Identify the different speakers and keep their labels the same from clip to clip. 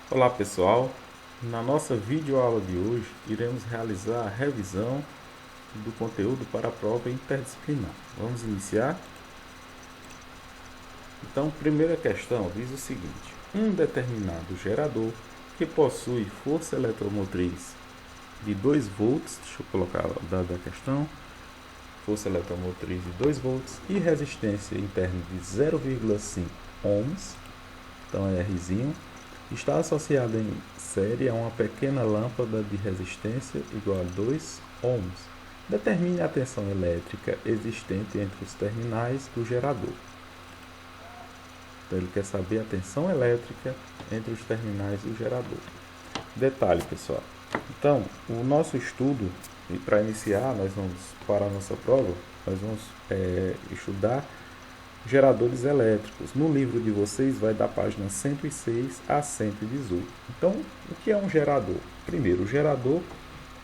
Speaker 1: Olá pessoal, na nossa videoaula de hoje iremos realizar a revisão do conteúdo para a prova interdisciplinar. Vamos iniciar? Então, primeira questão diz o seguinte: um determinado gerador que possui força eletromotriz de 2 volts, deixa eu colocar o dado da questão, força eletromotriz de 2 volts e resistência interna de 0,5 ohms, então é Rzinho, está associado em série a uma pequena lâmpada de resistência igual a 2 ohms. Determine a tensão elétrica existente entre os terminais do gerador. Então ele quer saber a tensão elétrica entre os terminais do gerador. Detalhe, pessoal. Então, o nosso estudo, e para iniciar, para a nossa prova, nós vamos estudar geradores elétricos. No livro de vocês vai da página 106 a 118. Então, o que é um gerador? Primeiro, o gerador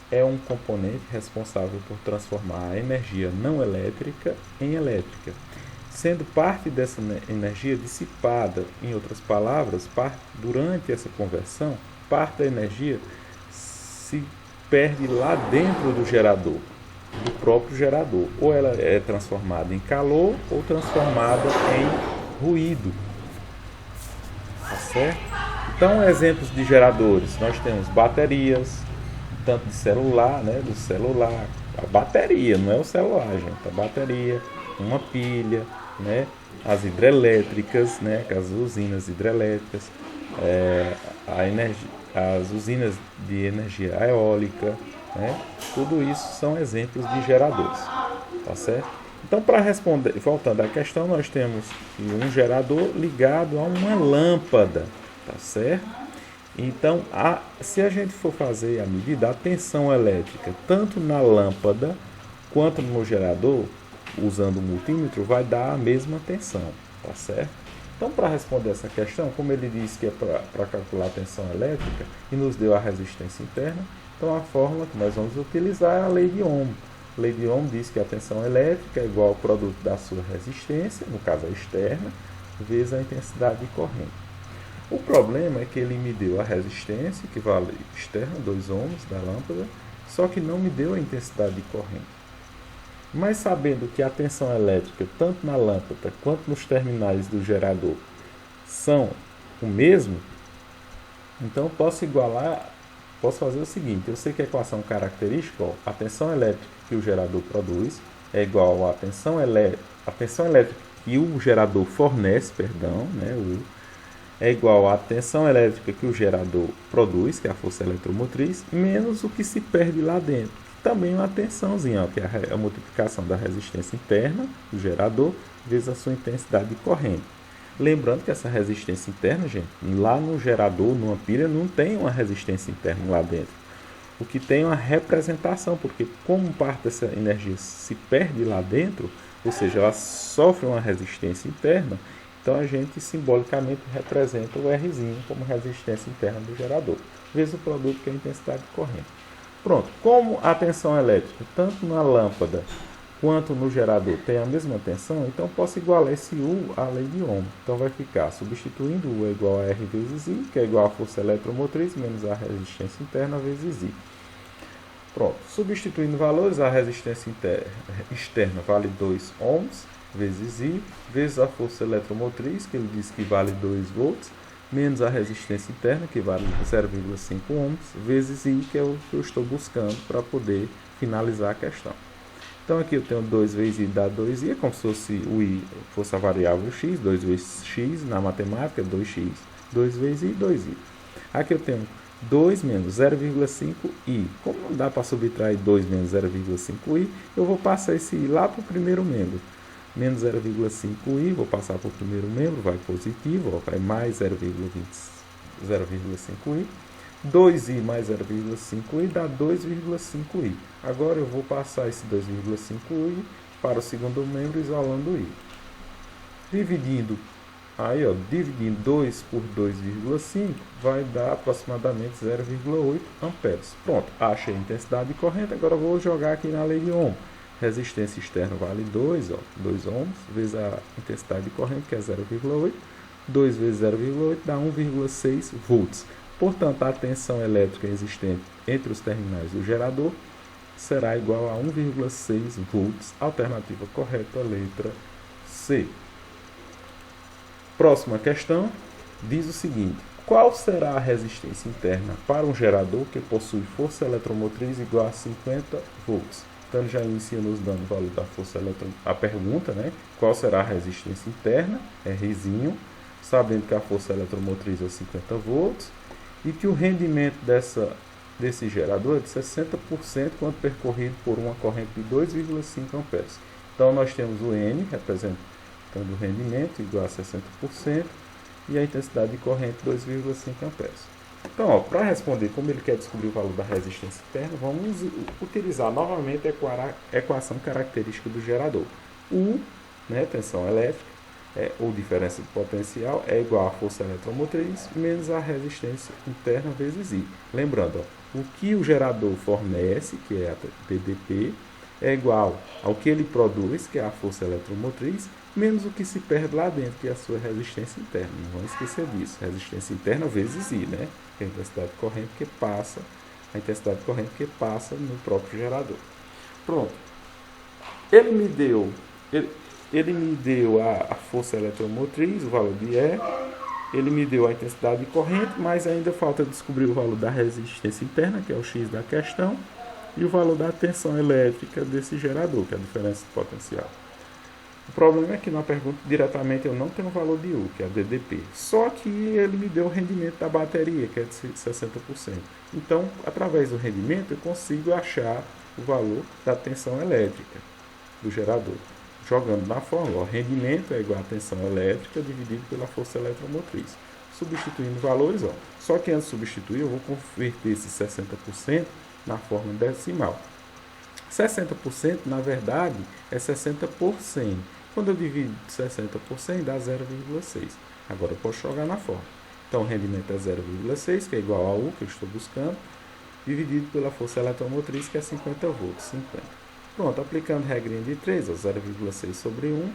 Speaker 1: é um componente responsável por transformar a energia não elétrica em elétrica, sendo parte dessa energia dissipada. Em outras palavras, durante essa conversão, parte da energia se perde lá dentro do gerador, do próprio gerador. Ou ela é transformada em calor ou transformada em ruído. Tá certo? Então, exemplos de geradores, nós temos baterias, tanto de celular, né, do celular, a bateria, não é o celular, gente, a bateria, uma pilha, né, as hidrelétricas, né, as usinas hidrelétricas, as usinas de energia eólica, né, tudo isso são exemplos de geradores, tá certo? Então, para responder, voltando à questão, nós temos um gerador ligado a uma lâmpada, tá certo? Então, se a gente for fazer a medida, a tensão elétrica, tanto na lâmpada quanto no gerador, usando o multímetro, vai dar a mesma tensão, tá certo? Então, para responder essa questão, como ele disse que é para calcular a tensão elétrica e nos deu a resistência interna, então a fórmula que nós vamos utilizar é a lei de Ohm. A lei de Ohm diz que a tensão elétrica é igual ao produto da sua resistência, no caso a externa, vezes a intensidade de corrente. O problema é que ele me deu a resistência, que vale externa, 2 ohms da lâmpada, só que não me deu a intensidade de corrente. Mas sabendo que a tensão elétrica, tanto na lâmpada quanto nos terminais do gerador, são o mesmo, então posso fazer o seguinte: eu sei que a equação característica, ó, a tensão elétrica que o gerador produz é igual à tensão elétrica que o gerador fornece, né, é igual à tensão elétrica que o gerador produz, que é a força eletromotriz, menos o que se perde lá dentro, que também é uma tensãozinha, ó, que é a multiplicação da resistência interna do gerador vezes a sua intensidade de corrente. Lembrando que essa resistência interna, gente, lá no gerador, numa pilha, não tem uma resistência interna lá dentro. O que tem é uma representação, porque como parte dessa energia se perde lá dentro, ou seja, ela sofre uma resistência interna, então a gente simbolicamente representa o Rzinho como resistência interna do gerador, vezes o produto que é a intensidade de corrente. Pronto, como a tensão elétrica, tanto na lâmpada quanto no gerador, tem a mesma tensão, então posso igualar esse U à lei de Ohm. Então vai ficar, substituindo, U é igual a R vezes I, que é igual a força eletromotriz, menos a resistência interna vezes I. Pronto, substituindo valores, a resistência externa vale 2 ohms, vezes I, vezes a força eletromotriz, que ele diz que vale 2 volts, menos a resistência interna, que vale 0,5 ohms, vezes I, que é o que eu estou buscando para poder finalizar a questão. Então aqui eu tenho 2 vezes I dá 2I, é como se fosse o I fosse a variável x, 2 vezes x na matemática, 2x, 2 vezes I, 2I. Aqui eu tenho 2 menos 0,5i. Como não dá para subtrair 2 menos 0,5i, eu vou passar esse i lá para o primeiro membro. Menos 0,5i, vou passar para o primeiro membro, vai positivo, ó, vai mais 0,5i. 2i mais 0,5i dá 2,5i. Agora eu vou passar esse 2,5i para o segundo membro, isolando o i. Dividindo 2 por 2,5 vai dar aproximadamente 0,8 amperes. Pronto, achei a intensidade de corrente, agora eu vou jogar aqui na lei de Ohm. Resistência externa vale 2 ohms, vezes a intensidade de corrente, que é 0,8. 2 vezes 0,8 dá 1,6 volts. Portanto, a tensão elétrica existente entre os terminais do gerador será igual a 1,6 volts. Alternativa correta, letra C. Próxima questão diz o seguinte: qual será a resistência interna para um gerador que possui força eletromotriz igual a 50 volts? Então, ele já inicia nos dando o valor da força eletromotriz. A pergunta, né? Qual será a resistência interna? É Rzinho, sabendo que a força eletromotriz é 50 volts e que o rendimento desse gerador é de 60% quando percorrido por uma corrente de 2,5 amperes. Então, nós temos o N, representando o rendimento, igual a 60%, e a intensidade de corrente 2,5 amperes. Então, para responder como ele quer descobrir o valor da resistência interna, vamos utilizar novamente a equação característica do gerador. U, né, tensão elétrica, ou diferença de potencial, é igual à força eletromotriz menos a resistência interna vezes I. Lembrando, o que o gerador fornece, que é a TDP, é igual ao que ele produz, que é a força eletromotriz, menos o que se perde lá dentro, que é a sua resistência interna. Não vamos esquecer disso. Resistência interna vezes I, né? Que é a intensidade de corrente que passa no próprio gerador. Pronto. Ele me deu a força eletromotriz, o valor de E. Ele me deu a intensidade de corrente, mas ainda falta descobrir o valor da resistência interna, que é o X da questão, e o valor da tensão elétrica desse gerador, que é a diferença de potencial. O problema é que na pergunta diretamente eu não tenho o valor de U, que é a DDP. Só que ele me deu o rendimento da bateria, que é de 60%. Então, através do rendimento, eu consigo achar o valor da tensão elétrica do gerador. Jogando na fórmula, o rendimento é igual à tensão elétrica dividido pela força eletromotriz. Substituindo valores, só que antes de substituir, eu vou converter esse 60% na forma decimal. 60%, na verdade, é 60 por 100. Quando eu divido 60 por 100, dá 0,6. Agora eu posso jogar na forma. Então, o rendimento é 0,6, que é igual a U, que eu estou buscando, dividido pela força eletromotriz, que é 50 volts. 50. Pronto, aplicando regrinha de 3, 0,6 sobre 1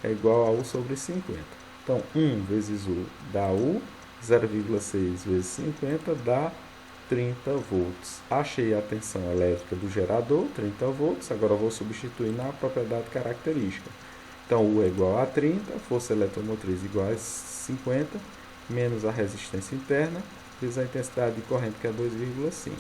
Speaker 1: é igual a U sobre 50. Então, 1 vezes U dá U, 0,6 vezes 50 dá 30 volts. Achei a tensão elétrica do gerador, 30 volts. Agora eu vou substituir na propriedade característica. Então, U é igual a 30, força eletromotriz igual a 50, menos a resistência interna, vezes a intensidade de corrente, que é 2,5.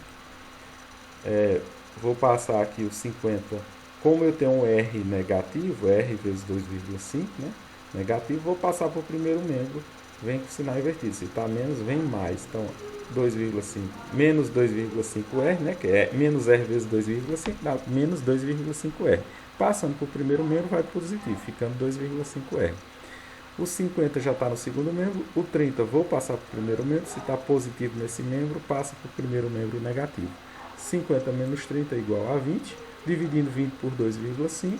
Speaker 1: Vou passar aqui o 50. Como eu tenho um R negativo, R vezes 2,5, né? Negativo, vou passar para o primeiro membro. Vem com sinal invertido. Se está menos, vem mais. Então, 2,5 menos 2,5R, né, que é menos R vezes 2,5, dá menos 2,5R. Passando para o primeiro membro, vai positivo, ficando 2,5R. O 50 já está no segundo membro. O 30 vou passar para o primeiro membro. Se está positivo nesse membro, passa para o primeiro membro negativo. 50 menos 30 é igual a 20. Dividindo 20 por 2,5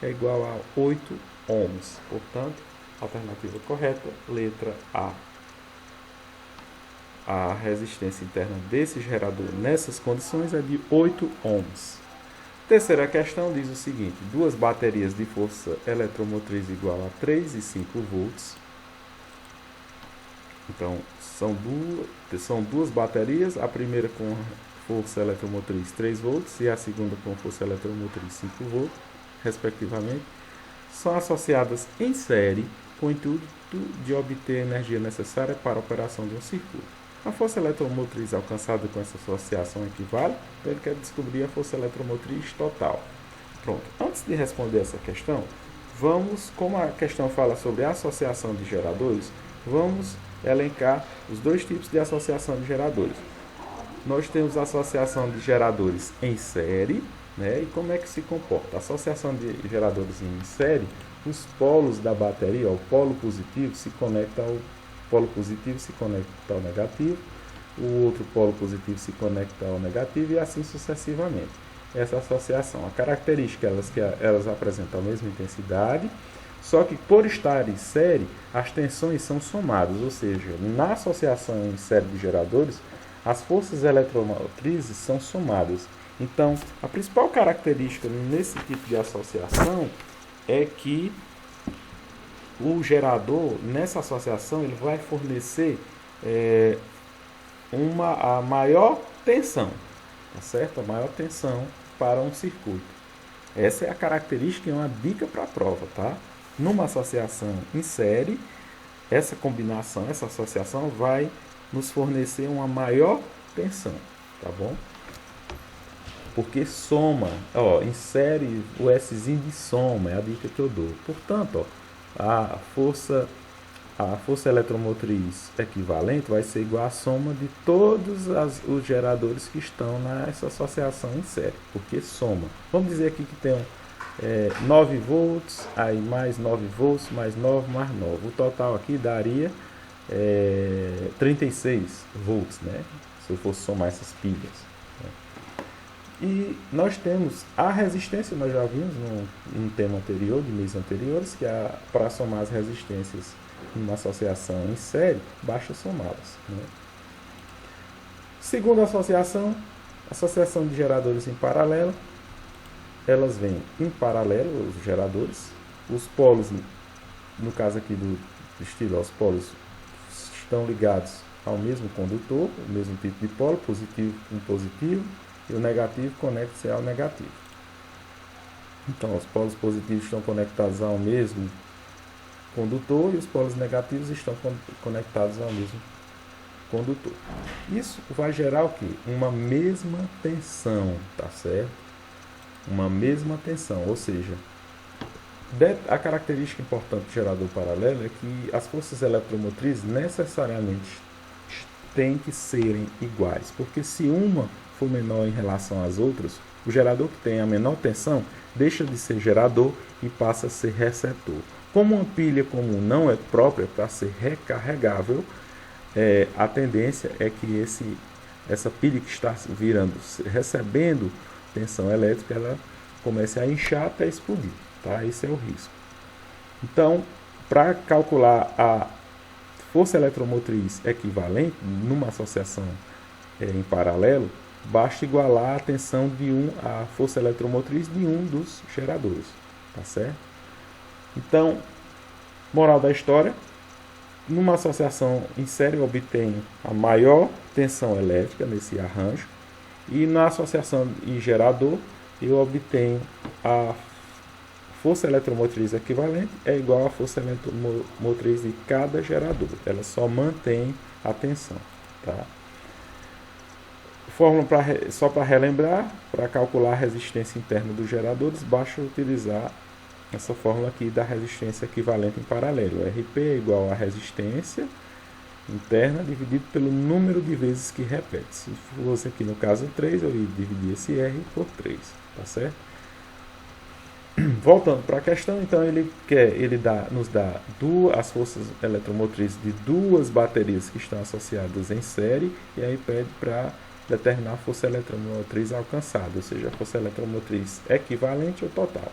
Speaker 1: é igual a 8 ohms. Portanto, alternativa correta, letra A. A resistência interna desse gerador nessas condições é de 8 ohms. Terceira questão diz o seguinte: duas baterias de força eletromotriz igual a 3 e 5 volts. Então, são duas baterias, a primeira com força eletromotriz 3 volts e a segunda com força eletromotriz 5 volts, respectivamente, são associadas em série com o intuito de obter a energia necessária para a operação de um circuito. A força eletromotriz alcançada com essa associação equivale, então ele quer descobrir a força eletromotriz total. Pronto, antes de responder essa questão, como a questão fala sobre a associação de geradores, vamos elencar os dois tipos de associação de geradores. Nós temos a associação de geradores em série, né? E como é que se comporta? A associação de geradores em série, os polos da bateria, o polo positivo se conecta ao negativo, o outro polo positivo se conecta ao negativo e assim sucessivamente. Essa associação, a característica é que elas apresentam a mesma intensidade, só que por estar em série, as tensões são somadas, ou seja, na associação em série de geradores, as forças eletromotrizes são somadas. Então, a principal característica nesse tipo de associação é que o gerador, nessa associação, ele vai fornecer a maior tensão, tá certo? A maior tensão para um circuito. Essa é a característica e uma dica para a prova, tá? Numa associação em série, essa combinação, essa associação vai nos fornecer uma maior tensão, tá bom? Porque soma, ó, em série o Szinho de soma, é a dica que eu dou. Portanto, ó, a força eletromotriz equivalente vai ser igual à soma de todos os geradores que estão nessa associação em série, porque soma. Vamos dizer aqui que tem 9 volts, aí mais 9 volts, mais 9, mais 9. O total aqui daria 36 volts, né? Se eu fosse somar essas pilhas. Né? E nós temos a resistência, nós já vimos num tema anterior, de meses anteriores, que para somar as resistências numa associação em série, basta somá-las. Né? Segunda associação de geradores em paralelo. Elas vêm em paralelo, os geradores. Os polos, no caso aqui do estilo, os polos estão ligados ao mesmo condutor, o mesmo tipo de polo, positivo com positivo, e o negativo conecta-se ao negativo. Então, os polos positivos estão conectados ao mesmo condutor e os polos negativos estão conectados ao mesmo condutor. Isso vai gerar o quê? Uma mesma tensão, tá certo? Uma mesma tensão, ou seja, a característica importante do gerador paralelo é que as forças eletromotrizes necessariamente têm que serem iguais, porque se uma for menor em relação às outras, o gerador que tem a menor tensão deixa de ser gerador e passa a ser receptor. Como uma pilha comum não é própria para ser recarregável, a tendência é que essa pilha que está recebendo tensão elétrica, ela comece a inchar até explodir. Tá? Esse é o risco. Então, para calcular a força eletromotriz equivalente numa associação em paralelo, basta igualar a tensão a força eletromotriz de um dos geradores. Tá certo? Então, moral da história, numa associação em série eu obtenho a maior tensão elétrica nesse arranjo e na associação em gerador eu obtenho a força eletromotriz equivalente é igual à força eletromotriz de cada gerador. Ela só mantém a tensão. Tá? Fórmula só para relembrar, para calcular a resistência interna dos geradores, basta utilizar essa fórmula aqui da resistência equivalente em paralelo. RP é igual a resistência interna dividido pelo número de vezes que repete. Se fosse aqui no caso 3, eu ia dividir esse R por 3. Tá certo? Voltando para a questão, então ele nos dá as forças eletromotrizes de duas baterias que estão associadas em série e aí pede para determinar a força eletromotriz alcançada, ou seja, a força eletromotriz equivalente ou total.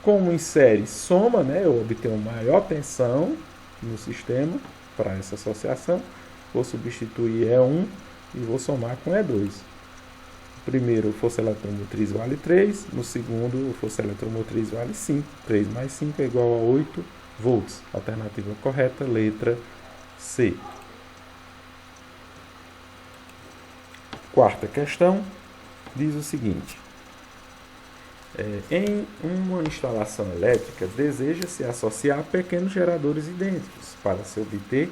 Speaker 1: Como em série soma, né, eu obtenho maior tensão no sistema para essa associação, vou substituir E1 e vou somar com E2. Primeiro, força eletromotriz vale 3, no segundo, força eletromotriz vale 5. 3 mais 5 é igual a 8 volts. Alternativa correta, letra C. Quarta questão, diz o seguinte. Em uma instalação elétrica, deseja-se associar pequenos geradores idênticos para se obter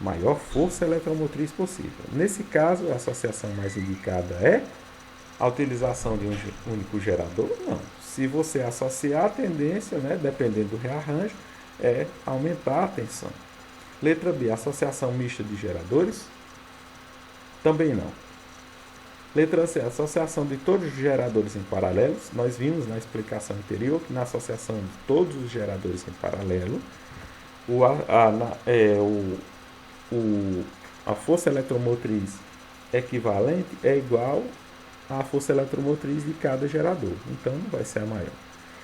Speaker 1: maior força eletromotriz possível. Nesse caso, a associação mais indicada é a utilização de um único gerador? Não. Se você associar, a tendência, né, dependendo do rearranjo, é aumentar a tensão. Letra B, associação mista de geradores? Também não. Letra C, associação de todos os geradores em paralelo. Nós vimos na explicação anterior que na associação de todos os geradores em paralelo, a força eletromotriz equivalente é igual à força eletromotriz de cada gerador. Então, não vai ser a maior.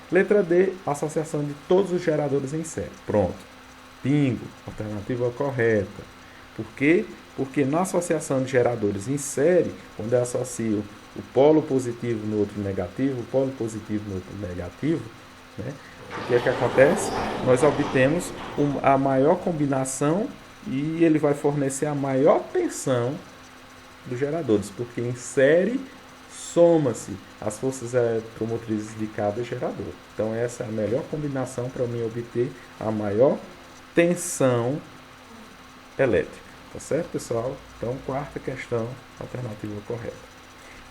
Speaker 1: Letra D, associação de todos os geradores em série. Pronto. Bingo. Alternativa correta. Por quê? Porque na associação de geradores em série, quando eu associo o polo positivo no outro negativo, o polo positivo no outro negativo, né, o que é que acontece? Nós obtemos a maior combinação e ele vai fornecer a maior tensão dos geradores, porque em série soma-se as forças eletromotrizes de cada gerador. Então essa é a melhor combinação para mim obter a maior tensão elétrica. Tá certo, pessoal? Então, quarta questão, alternativa correta.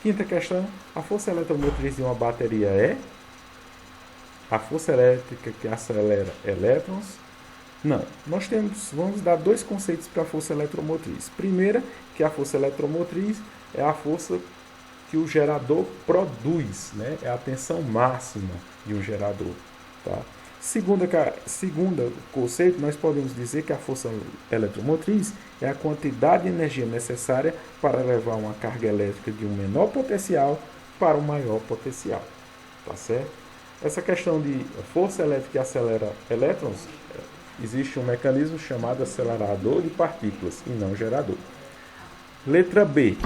Speaker 1: Quinta questão, a força eletromotriz de uma bateria é a força elétrica que acelera elétrons? Não. Vamos dar dois conceitos para a força eletromotriz. Primeira, que a força eletromotriz é a força que o gerador produz, né? É a tensão máxima de um gerador. Tá? Segundo conceito, nós podemos dizer que a força eletromotriz é a quantidade de energia necessária para levar uma carga elétrica de um menor potencial para um maior potencial. Tá certo? Essa questão de força elétrica que acelera elétrons, existe um mecanismo chamado acelerador de partículas e não gerador. Letra B.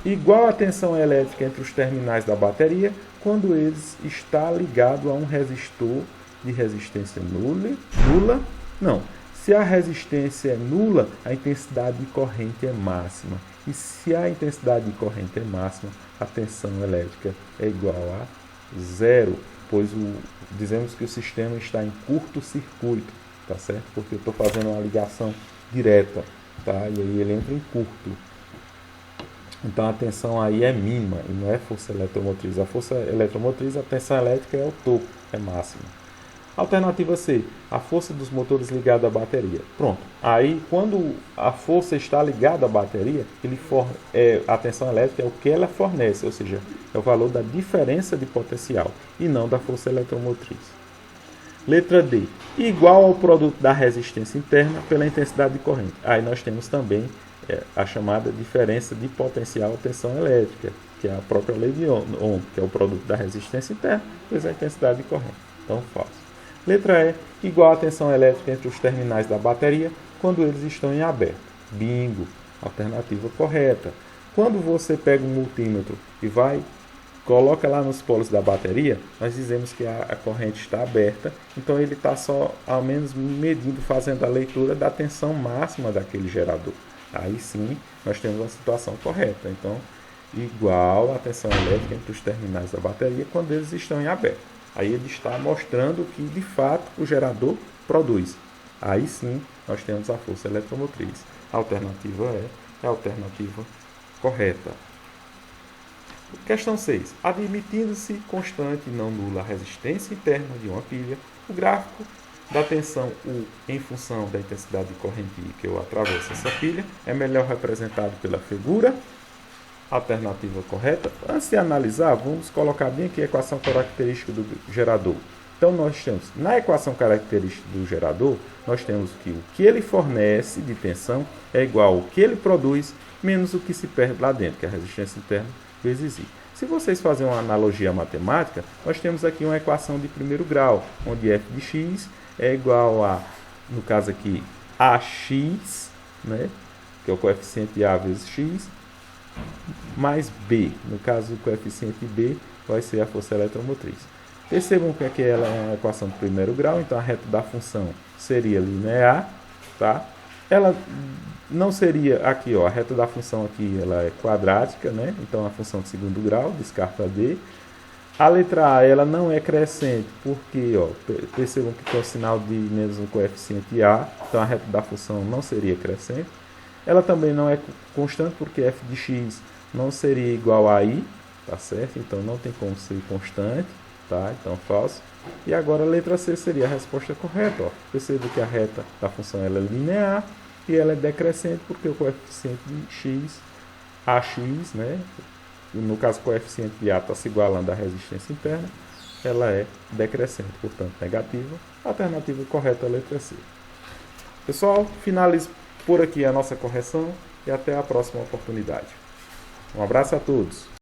Speaker 1: Igual a tensão elétrica entre os terminais da bateria quando eles está ligado a um resistor de resistência nula. Não. Se a resistência é nula, a intensidade de corrente é máxima. E se a intensidade de corrente é máxima, a tensão elétrica é igual a zero, pois dizemos que o sistema está em curto-circuito, tá certo? Porque eu estou fazendo uma ligação direta, tá? E aí ele entra em curto. Então a tensão aí é mínima e não é força eletromotriz. A força eletromotriz, a tensão elétrica é o topo, é máxima. Alternativa C, a força dos motores ligada à bateria. Pronto. Aí quando a força está ligada à bateria, a tensão elétrica é o que ela fornece, ou seja, é o valor da diferença de potencial e não da força eletromotriz. Letra D, igual ao produto da resistência interna pela intensidade de corrente. Aí nós temos também a chamada diferença de potencial ou tensão elétrica, que é a própria lei de Ohm, que é o produto da resistência interna vezes a intensidade de corrente. Então, falso. Letra E, igual a tensão elétrica entre os terminais da bateria quando eles estão em aberto. Bingo, alternativa correta. Quando você pega um multímetro e coloca lá nos polos da bateria, nós dizemos que a corrente está aberta, então ele está só, ao menos, medindo, fazendo a leitura da tensão máxima daquele gerador. Aí sim, nós temos uma situação correta. Então, igual a tensão elétrica entre os terminais da bateria quando eles estão em aberto. Aí ele está mostrando que, de fato, o gerador produz. Aí sim, nós temos a força eletromotriz. A alternativa é a alternativa correta. Questão 6. Admitindo-se constante e não nula a resistência interna de uma pilha, o gráfico da tensão U em função da intensidade de corrente I que eu atravesso essa pilha é melhor representado pela figura. Alternativa correta. Antes de analisar, vamos colocar bem aqui a equação característica do gerador. Então nós temos, na equação característica do gerador, nós temos que o que ele fornece de tensão é igual ao que ele produz menos o que se perde lá dentro, que é a resistência interna vezes I. Se vocês fazerem uma analogia matemática, nós temos aqui uma equação de primeiro grau, onde f de x é igual a, no caso aqui, ax, né, que é o coeficiente A vezes x, mais B. No caso, o coeficiente B vai ser a força eletromotriz. Percebam que aqui ela é uma equação de primeiro grau, então a reta da função seria linear, tá? Ela não seria aqui, ó, a reta da função aqui ela é quadrática, né? Então a função de segundo grau, descarta D. A letra A ela não é crescente, porque ó, percebam que tem o sinal de menos no coeficiente A, então a reta da função não seria crescente. Ela também não é constante, porque f de x não seria igual a I, tá certo? Então não tem como ser constante, tá? Então falso. E agora a letra C seria a resposta correta, ó. Perceba que a reta da função ela é linear e ela é decrescente, porque o coeficiente de x, AX, né? No caso, o coeficiente de A está se igualando à resistência interna, ela é decrescente, portanto negativa. A alternativa correta é a letra C. Pessoal, finalizo por aqui a nossa correção e até a próxima oportunidade. Um abraço a todos.